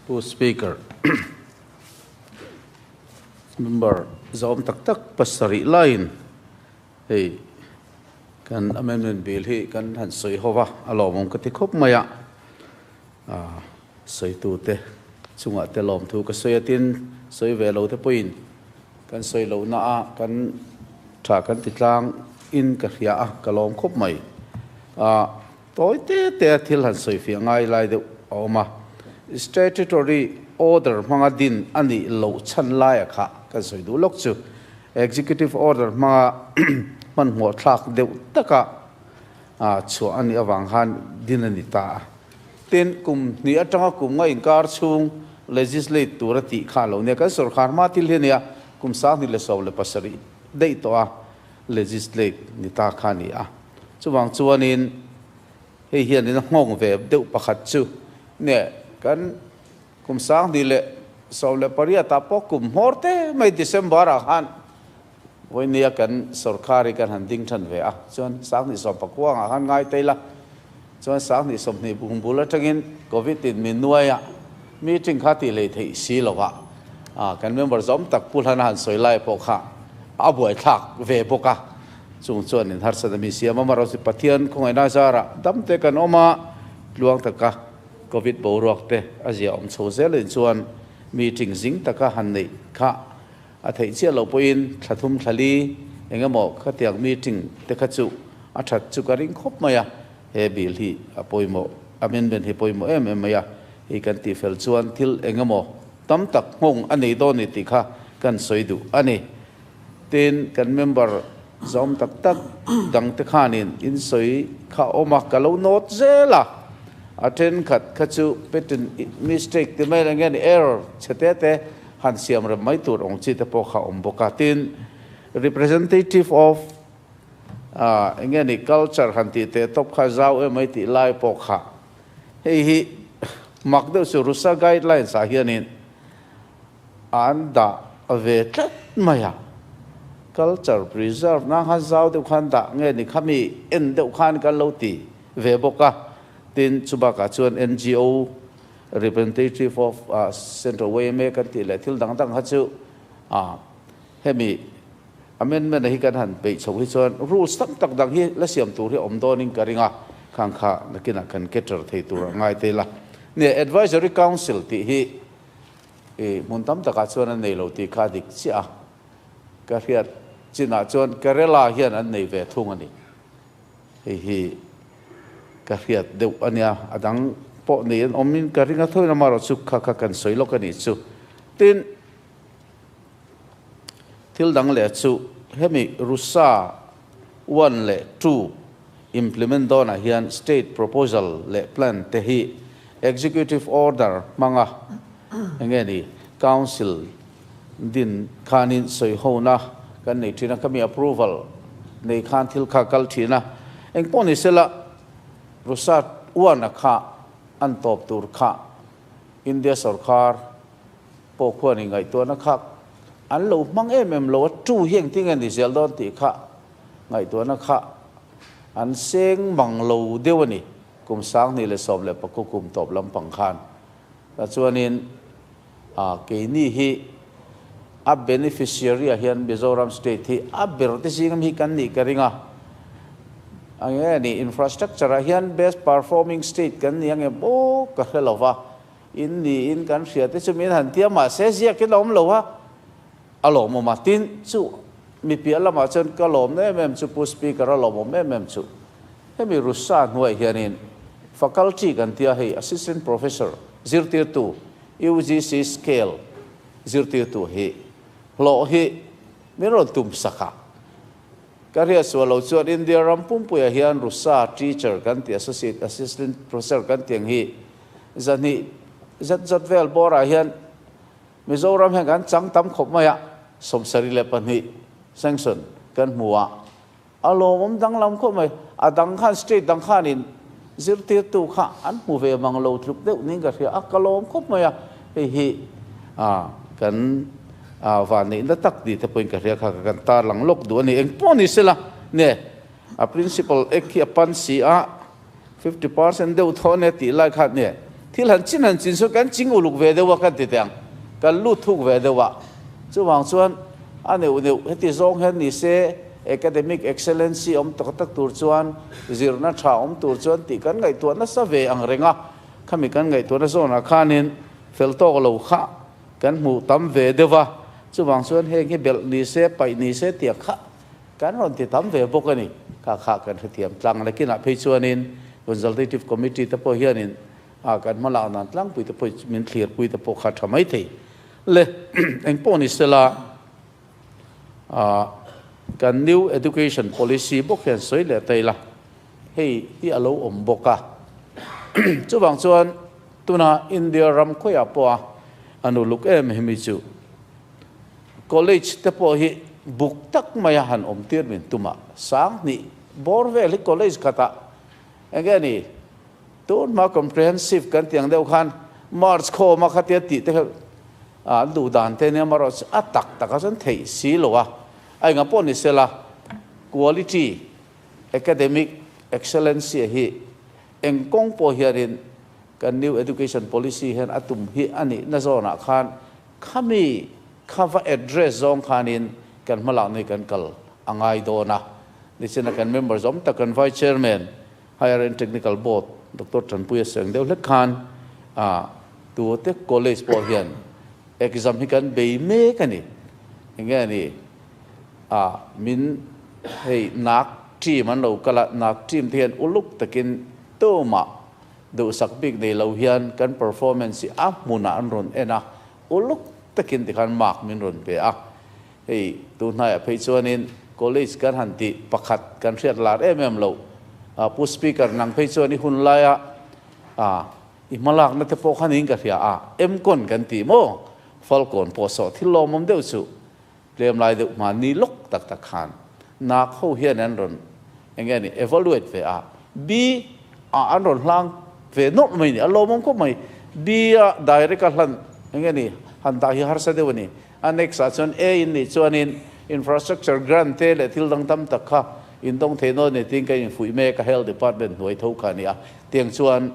Who speaker member zom tak pasari line hey kan amendment bill hi kan han soi hova alom ka ti khop maya soi tu te chunga te lom thu ka soi atin soi ve lo te point kan soi lo na a kan tha kan ti tlang in ka hria a ka lom khop mai toy te thil han soi fi ngai lai de oma statutory order manga din ani lo chan lai kha kan soi du lok chu executive order manga man mo thlak deuh taka chu ani awang han din ani ta ten kum ni atanga kum nga inkar chung legislature ti kha lo ne ka sarkar ma til he ne kum sa ni le so le pasari dei to a legislate ni ta kha ni a chuwang chuanin hei hian in ngong ve deuh pakhat chu ne kan kum sang di le so le paria ta po kum horte mai December a han voi nia kan sarkari kan handing than ve a chuan sang ni som pakwang a han ngai teila chuan sang ni som ni bung bula tangin covid in min nuaya meeting khati le thei si lowa kan member zom tak pul han han soi lai po kha a buai thak ve boka chung chuan in har sa mi siam ma ro si pathian khongai na zara dam te kan oma luang taka covid bo ruak te azia om cho zel in chuan meeting zing taka han nei kha a thei chia lo poin thathum thali engamo khatiang meeting te kha chu a that chu ka ring khop maya he bil hi a poimo amendment he poimo em maya hi kan ti fel chuan thil engamo tam tak ngong ani do ni ti kha kan soidu ani tin kan member zom tak dang te khanin in soi kha oma ka lo not zela aten khat khachu pattern mistake te mai ngen error chete te han siam ra mai tur ong chi te po kha om boka tin representative of ngen culture han ti te top kha zau e mai ti lai po kha hei hi mak de su rusa guidelines a hianin anda ave tat maya culture preserve na ha zau de khan da nge ni khami en de khan ka lo ti ve boka tin chubaka chuan NGO representative of Central Way kan ti le thil dang ha chu hemi amendment hi kan han pe chho hi chuan rules tak dang hi la siam tur hi om doning karinga khang kha nakina kan keter thei tur ngai te la ne advisory council ti hi mun tam taka chuan an nei lo ti kha dik chia ka hiat china chuan Kerala hian an nei ve thung ani hi ka hiat deuh ania adang po ni an omin ka ringa thoina maro chu kha kan soilok ani chu tin thil dang le chu hemi rusa 1 le 2 implement dona hian state proposal le plan te hi executive order manga engeni council din khanin soi hona kan nei thina kami approval nei khan thil kha kal thina engponi sela rusat uana kha an top tur kha India sarkar po khwani ngai to na kha an lo mang em lo tu hieng ting an diesel don ti kha ngai to na kha an seng mang lo dewani kum sang ni le som le pakukum top lam pang khan ta chuanin ke ni hi a beneficiary hian Mizoram state hi a berti singam hi kan ni karinga angeni infrastructure hian best performing state kan ni ange bo ka helova in kan ria te chumin han tia ma se zia ke lom lowa alom ma tin chu mi pi ala ma chen ka lom ne mem chu pu speaker alom mem chu hemi rusa nuai hianin faculty kan tia hei assistant professor 0.2 UGC scale 0.2 he lo he mero tum saka karia swalo chuan India rampum puya hian rusa teacher kan ti associate assistant professor kan tiang hi zani zat vel bora hian Mizoram han kan chang tam khop maya somsari le pani sanction kan muwa alom dang lam kho mai adang khan state dang khan in 0.2 kha an mu ve mang lo thuk deuh ning ka ria akalom khop maya hi kan và này nó tắc đi theo point cái khác kan ta lang lok du ani eng poni sela ne a principal ek hi pan si a 50% deuh thone ti lai khat ne thil han chin so kan ching uluk ve dewa kan ti tang kan lu thuk ve dewa chu wang chuan aneu heti zong hen ni se academic excellency tak tak tur chuan zirna tha tur chuan ti kan ngai tu na sa ve ang renga khami kan ngai tu na zona khanin fel to lo kha kan mu tam ve dewa chu wang chuan he nge bel ni se pai ni se ti kha kan ron ti tam ve bok ani kha kan thiam tlang la kina phei chuanin consultative committee te po hianin kan mala nan tlang pui te po min clear pui te po kha thamai thei le eng po ni sela kan new education policy bok hian soi le taila hei hi alo om boka chu wang chuan tuna India ram khoya po anu luk em hemi chu college te po hi buk tak maya han om tir min tuma sang ni borvel college kata engani ton ma comprehensive kan tiang deuh khan march kho ma khatia ti te du dan te ne maro atak takasan thei si lowa ai nga pon ni sela quality academic excellence hi engkong po hiarin kan new education policy hen atum hi ani na zona khan khami cover address zong khanin kan malak nei kan kal angai dona nisina kan members om ta kan vice chairman higher and technical board Dr. Chanpuya Seng Deu Lek Khan tu te college po hian exam hi kan be me kani engani min hei nak team an lo kala nak team thian uluk takin toma do sak big nei lo hian kan performance a muna an ron ena uluk takin ti khan mark min ron pe hei tu nai phei chuanin college kan hanti pakhat kan riat lar lo pu speaker nang phei chuani hun laya i malak na te po khanin ka ria em kon kan ti mo falcon po so thilom mom deu chu lem lai deu ma ni lok tak tak khan na kho hian an ron engani evaluate ve b an ron hlang ve not mai ni alomom ko mai b direct hlan engani han ta hi har sa deu ni annex chon a in ni chuanin infrastructure grant te le thil dang tam tak kha in dong theno ne ting ka in fui me ka health department noi tho kha ni tiang chuan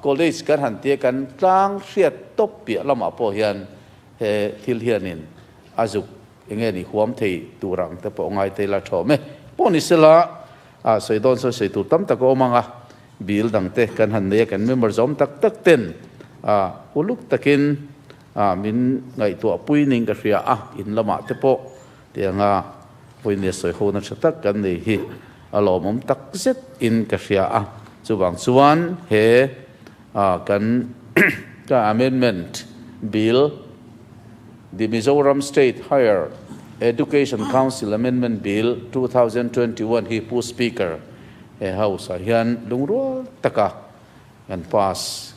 college kan han te kan tlang hriat top pi lama po hian he thil hianin azuk engeni huam thei turang te po ngai te la thome poni sela soidon so sei tu tam tak o manga bil dang te kan han ne kan member zom tak tak ten uluk takin min ngai tu apui ning ka ria in lama te po tianga poine soi ho na chatak kan nei hi alomom tak zet in ka ria chuwang chuan he kan ka amendment bill the Mizoram State Higher Education Council Amendment Bill 2021 hi pu speaker he house hian lungro taka kan pass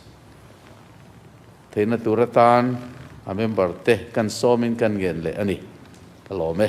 theina turatan a member te kan somin kan gen le ani kalome